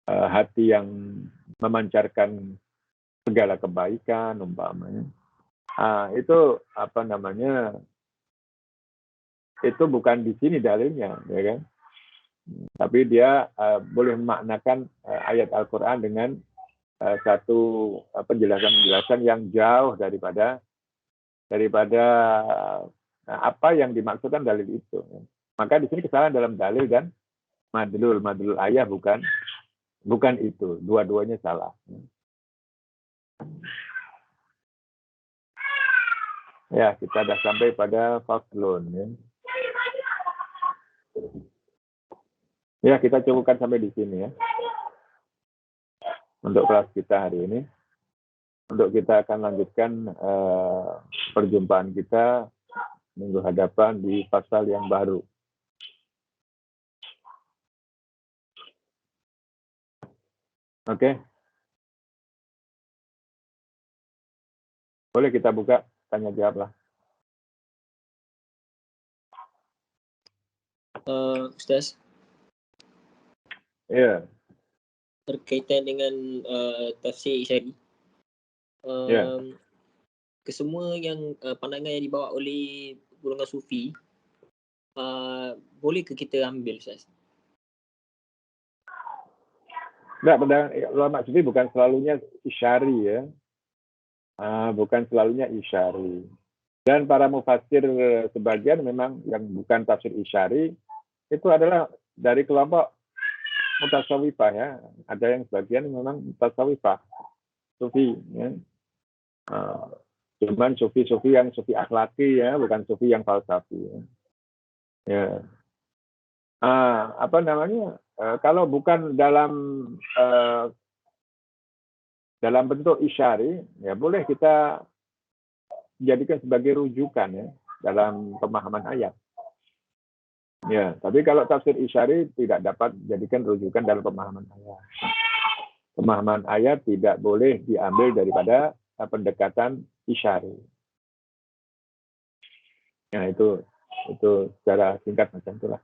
hati yang memancarkan segala kebaikan umpamanya. Itu itu bukan di sini dalilnya, ya kan? Tapi dia boleh memaknakan ayat Al-Qur'an dengan satu penjelasan-penjelasan yang jauh daripada apa yang dimaksudkan dalil itu. Maka di sini kesalahan dalam dalil dan madlul ayah bukan itu. Dua-duanya salah. Ya, kita sudah sampai pada faslun. Ya, kita cukupkan sampai di sini ya. Untuk kelas kita hari ini. Untuk kita akan lanjutkan perjumpaan kita minggu hadapan di pasal yang baru. Oke. Boleh kita buka tanya jawab lah. Ustaz. Ya. Berkaitan dengan tafsir syar'i. Kesemua yang pandangan yang dibawa oleh golongan sufi, boleh ke kita ambil, Ustaz? Tidak, ulama sufi bukan selalunya isyari ya. Bukan selalunya isyari. Dan para mufassir sebagian memang yang bukan tafsir isyari itu adalah dari kelompok mutasawwifah ya. Ada yang sebagian memang mutasawwifah. sufi. Ya. Cuman sufi-sufi yang sufi akhlaki ya, bukan sufi yang falsafi. Ya. Ya. Apa namanya? Kalau bukan dalam bentuk isyari, ya boleh kita jadikan sebagai rujukan ya dalam pemahaman ayat. Ya, tapi kalau tafsir isyari tidak dapat jadikan rujukan dalam pemahaman ayat. Pemahaman ayat tidak boleh diambil daripada pendekatan isyari. Ya, itu secara singkat macam itulah.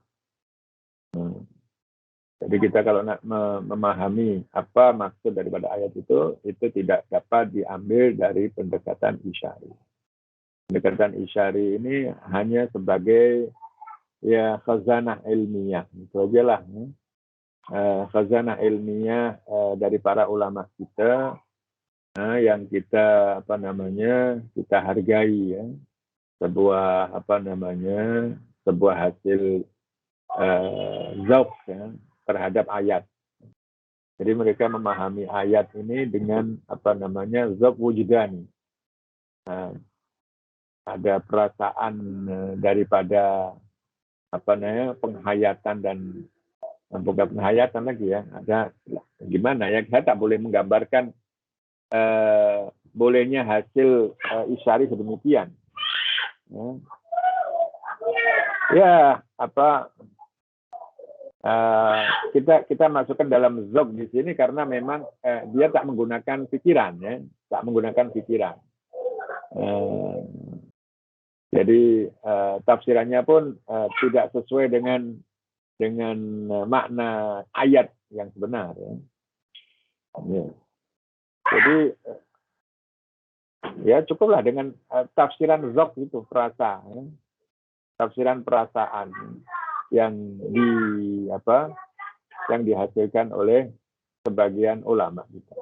Jadi kita kalau nak memahami apa maksud daripada ayat itu tidak dapat diambil dari pendekatan isyari. Pendekatan isyari ini hanya sebagai ya khazanah ilmiah, itu aja lah. Khazanah ilmiah dari para ulama kita yang kita kita hargai ya, sebuah hasil zauq ya, terhadap ayat. Jadi mereka memahami ayat ini dengan zauq wujdani. Ada perasaan daripada penghayatan dan bukan penghayatan lagi ya. Ada gimana ya? Saya tak boleh menggambarkan bolehnya hasil isyari sedemikian. Kita masukkan dalam zauq di sini karena memang dia tak menggunakan pikiran ya, tak menggunakan pikiran. Jadi tafsirannya pun tidak sesuai dengan makna ayat yang sebenar ya. Jadi ya cukuplah dengan tafsiran zauq itu, perasa ya. Tafsiran perasaan yang dihasilkan oleh sebagian ulama kita.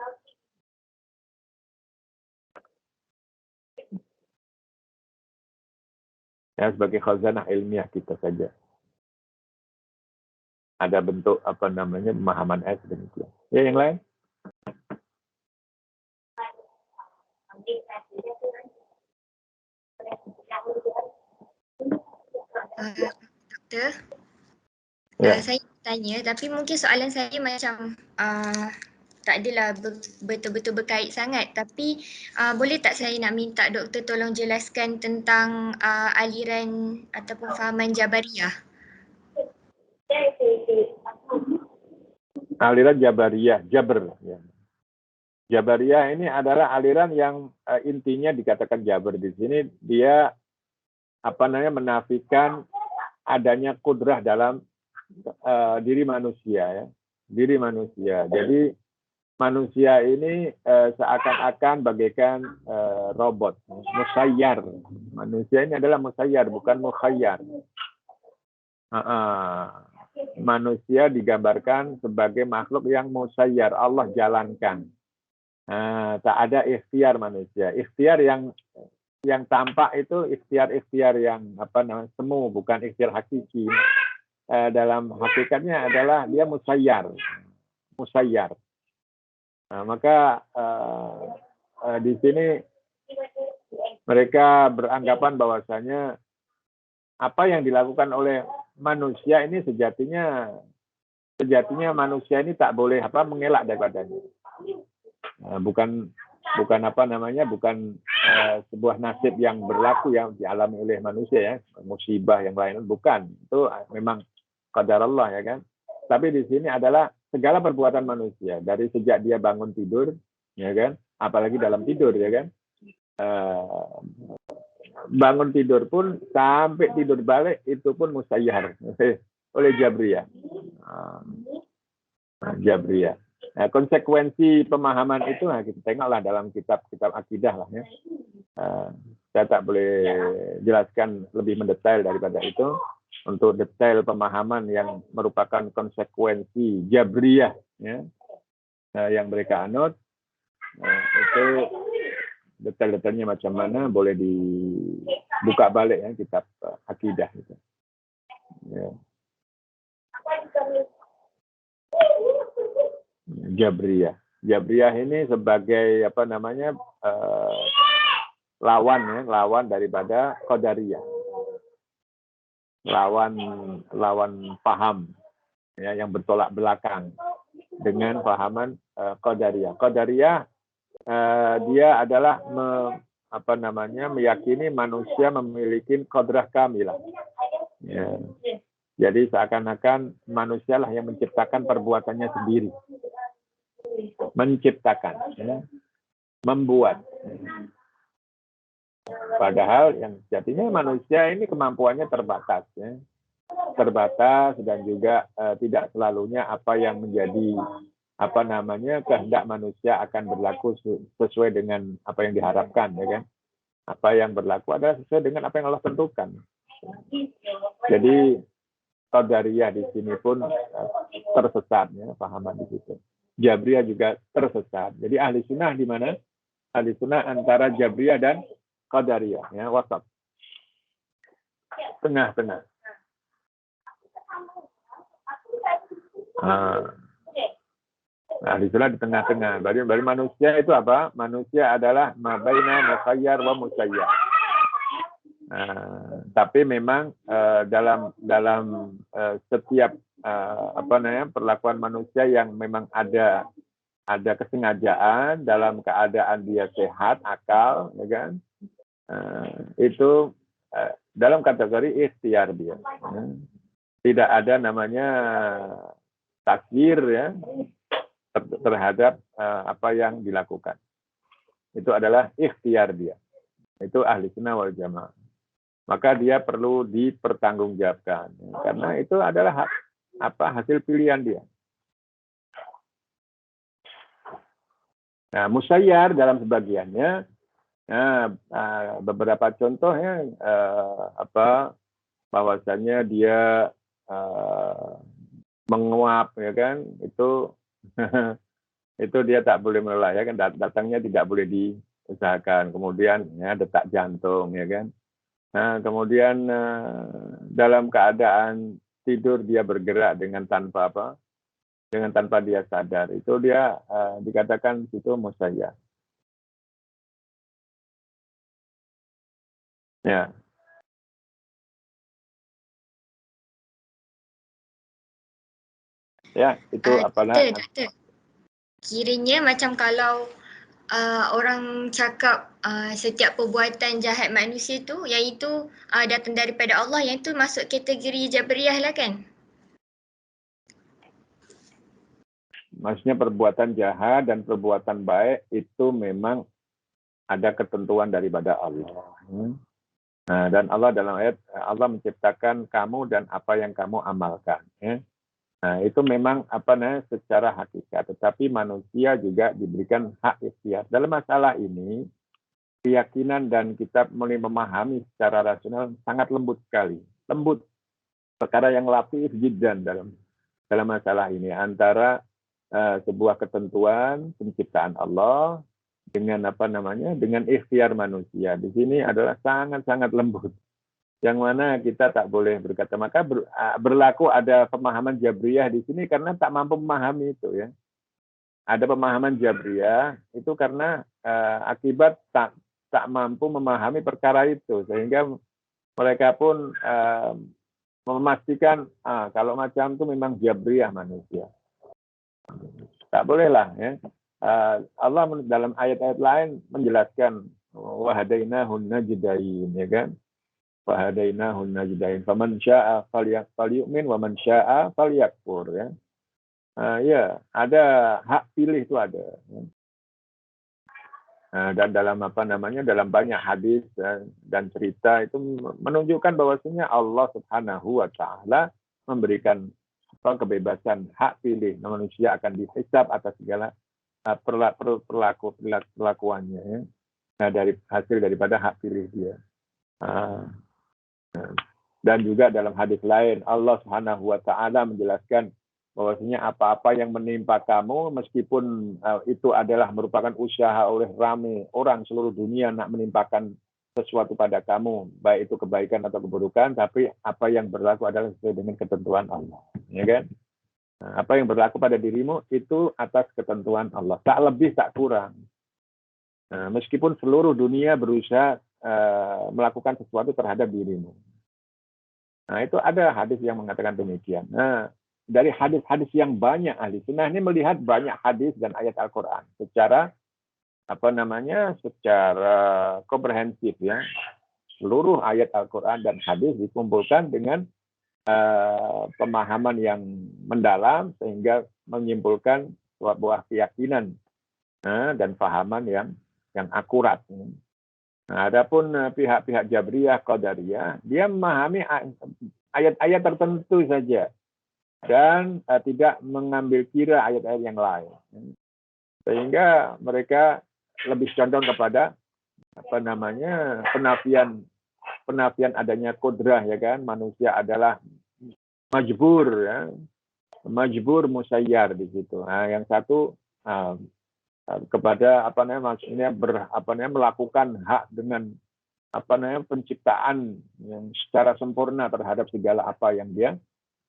Ya, sebagai khazanah ilmiah kita saja. Ada bentuk pemahaman ayat demikian. Ya, yang lain? Doktor, ya. Saya tanya, tapi mungkin soalan saya macam tak adalah betul-betul berkait sangat, tapi boleh tak saya nak minta doktor tolong jelaskan tentang aliran ataupun fahaman Jabariyah? Aliran Jabariyah, Jabr. Ya. Jabariyah ini adalah aliran yang intinya dikatakan Jabr di sini, dia menafikan adanya kudrah dalam diri manusia ya. Diri manusia. Jadi manusia ini seakan-akan bagaikan robot, musayyar. Manusia ini adalah musayyar, bukan mukhayyar. Manusia digambarkan sebagai makhluk yang musayyar, Allah jalankan. Tak ada ikhtiar manusia. Ikhtiar yang tampak itu ikhtiar yang semu, bukan ikhtiar hakiki. Dalam hakikatnya adalah dia musayyar. Maka di sini mereka beranggapan bahwasanya apa yang dilakukan oleh manusia ini sejatinya manusia ini tak boleh mengelak daripadanya. Bukan sebuah nasib yang berlaku yang dialami oleh manusia ya, musibah yang lain, bukan. Itu memang qadar Allah ya kan. Tapi di sini adalah segala perbuatan manusia dari sejak dia bangun tidur ya kan, apalagi dalam tidur ya kan. Bangun tidur pun sampai tidur balik itu pun musayyar oleh Jabriyah. Jabriyah. Nah, konsekuensi pemahaman itu kita tengoklah dalam kitab-kitab akidah lah ya. Saya tak boleh jelaskan lebih mendetail daripada itu. Untuk detail pemahaman yang merupakan konsekuensi Jabriyah ya, yang mereka anut, itu detail-detailnya macam mana boleh dibuka balik ya kitab akidah itu. Ya. Jabriyah. Jabriyah ini sebagai apa namanya lawan daripada Qadariyah. Lawan paham ya yang bertolak belakang dengan pahaman Qadariyah. Qadariyah dia adalah meyakini manusia memiliki qadrah kamilah. Ya. Jadi seakan-akan manusialah yang menciptakan perbuatannya sendiri. Menciptakan, ya. Membuat. Padahal yang sejatinya manusia ini kemampuannya terbatas, ya. Terbatas dan juga tidak selalunya apa yang menjadi kehendak manusia akan berlaku sesuai dengan apa yang diharapkan, ya kan? Apa yang berlaku adalah sesuai dengan apa yang Allah tentukan. Jadi Qadariyah di sini pun tersesat, ya, pahaman di situ. Jabriyah juga tersesat. Jadi ahli sunnah di mana? Ahli sunnah antara Jabriyah dan Qadariyah, ya, wasat. Tengah-tengah. Ahli sunnah di tengah-tengah. Bagi manusia itu apa? Manusia adalah mabaina mukhayyar wa musayyar. Tapi memang dalam setiap perlakuan manusia yang memang ada kesengajaan dalam keadaan dia sehat akal, ya kan? Itu dalam kategori ikhtiar dia. Tidak ada namanya takdir, ya, terhadap apa yang dilakukan. Itu adalah ikhtiar dia. Itu ahli sunnah wal jamaah. Maka dia perlu dipertanggungjawabkan, karena itu adalah hasil pilihan dia. Nah, musayyar dalam sebagiannya, beberapa contohnya bahwasanya dia menguap, ya kan? Itu itu dia tak boleh menolak, ya kan? Datangnya tidak boleh diusahakan. Kemudian ya detak jantung, ya kan? Nah, kemudian dalam keadaan tidur dia bergerak dengan tanpa dia sadar. Itu dia dikatakan itu musayyar. Ya. Ya, itu apalah. Kiranya macam kalau orang cakap setiap perbuatan jahat manusia tu, yang itu datang daripada Allah, yang itu masuk kategori Jabriyah lah kan? Maksudnya perbuatan jahat dan perbuatan baik itu memang ada ketentuan daripada Allah. Nah, dan Allah dalam ayat, Allah menciptakan kamu dan apa yang kamu amalkan. Ya. Nah, itu memang secara hakikat. Tetapi manusia juga diberikan hak ikhtiar. Dalam masalah ini, keyakinan dan kita mulai memahami secara rasional sangat lembut sekali. Lembut. Perkara yang latif jiddan dalam masalah ini. Antara sebuah ketentuan penciptaan Allah dengan dengan ikhtiar manusia. Di sini adalah sangat-sangat lembut. Yang mana kita tak boleh berkata, maka berlaku ada pemahaman Jabriyah di sini karena tak mampu memahami itu, ya. Ada pemahaman Jabriyah itu karena akibat tak mampu memahami perkara itu, sehingga mereka pun memastikan kalau macam itu memang Jabriyah manusia. Tak bolehlah, ya. Allah dalam ayat-ayat lain menjelaskan wahadainahun najdain, ya kan? Wahadainahun najdain. Faman syaa'a falyu'min wa man syaa'a falyakfur, ya. Ya, ada hak pilih itu ada. Dan dalam dalam banyak hadis dan cerita itu menunjukkan bahwasanya Allah Subhanahu wa taala memberikan kebebasan hak pilih. Manusia akan dihisab atas segala perlakuannya, ya. Nah, dari hasil daripada hak pilih dia. Dan juga dalam hadis lain Allah Subhanahu wa taala menjelaskan bahwasanya apa-apa yang menimpa kamu meskipun itu adalah merupakan usaha oleh ramai orang seluruh dunia nak menimpakan sesuatu pada kamu, baik itu kebaikan atau keburukan, tapi apa yang berlaku adalah sesuai dengan ketentuan Allah, ya kan? Nah, apa yang berlaku pada dirimu itu atas ketentuan Allah. Tak lebih, tak kurang. Nah, meskipun seluruh dunia berusaha melakukan sesuatu terhadap dirimu. Nah, itu ada hadis yang mengatakan demikian. Nah, dari hadis-hadis yang banyak ahli sunnah ini melihat banyak hadis dan ayat Al-Quran secara secara komprehensif ya. Seluruh ayat Al-Quran dan hadis dikumpulkan dengan pemahaman yang mendalam sehingga menyimpulkan sebuah keyakinan dan pahaman yang akurat. Nah, adapun pihak-pihak Jabriyah, Qadariyah, dia memahami ayat-ayat tertentu saja dan tidak mengambil kira ayat-ayat yang lain. Sehingga mereka lebih condong kepada penafian adanya kudrah, ya kan, manusia adalah majbur ya, majbur musayyar di situ. Nah, yang satu kepada maksudnya melakukan hak dengan penciptaan yang secara sempurna terhadap segala apa yang dia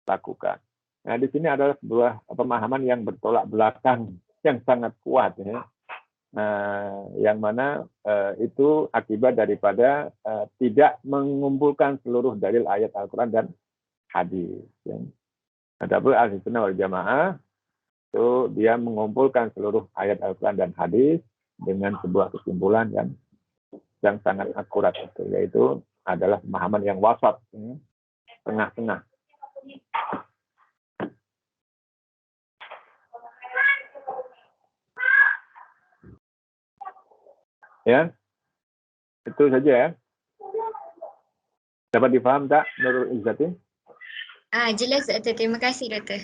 lakukan. Nah, di sini adalah sebuah pemahaman yang bertolak belakang yang sangat kuat ya. Yang mana itu akibat daripada tidak mengumpulkan seluruh dalil ayat Al-Quran dan hadis. Ya. Adapun Ahli Sunnah wal Jamaah itu dia mengumpulkan seluruh ayat Al-Quran dan hadis dengan sebuah kesimpulan yang sangat akurat, yaitu adalah pemahaman yang wasat, tengah-tengah. Ya, itu saja ya. Dapat dipaham tak, Nurul Izzati? Jelas Doktor. Terima kasih Doktor.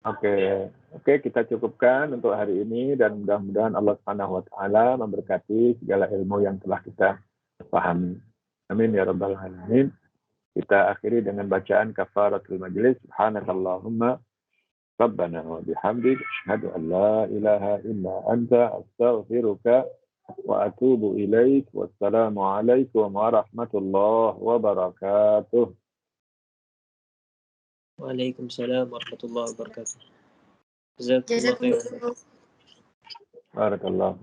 Oke, kita cukupkan untuk hari ini dan mudah-mudahan Allah Subhanahu wa taala memberkati segala ilmu yang telah kita pahami. Amin ya rabbal alamin. Kita akhiri dengan bacaan kafaratul majlis. Subhanakallahumma rabbana wa bihamdik asyhadu an la ilaha illa anta astaghfiruka wa atubu ilaik. Wassalamu alaikum warahmatullahi wabarakatuh. Waalaikumsalam warahmatullahi wabarakatuh. Jazakumullah khairan. Barakallah.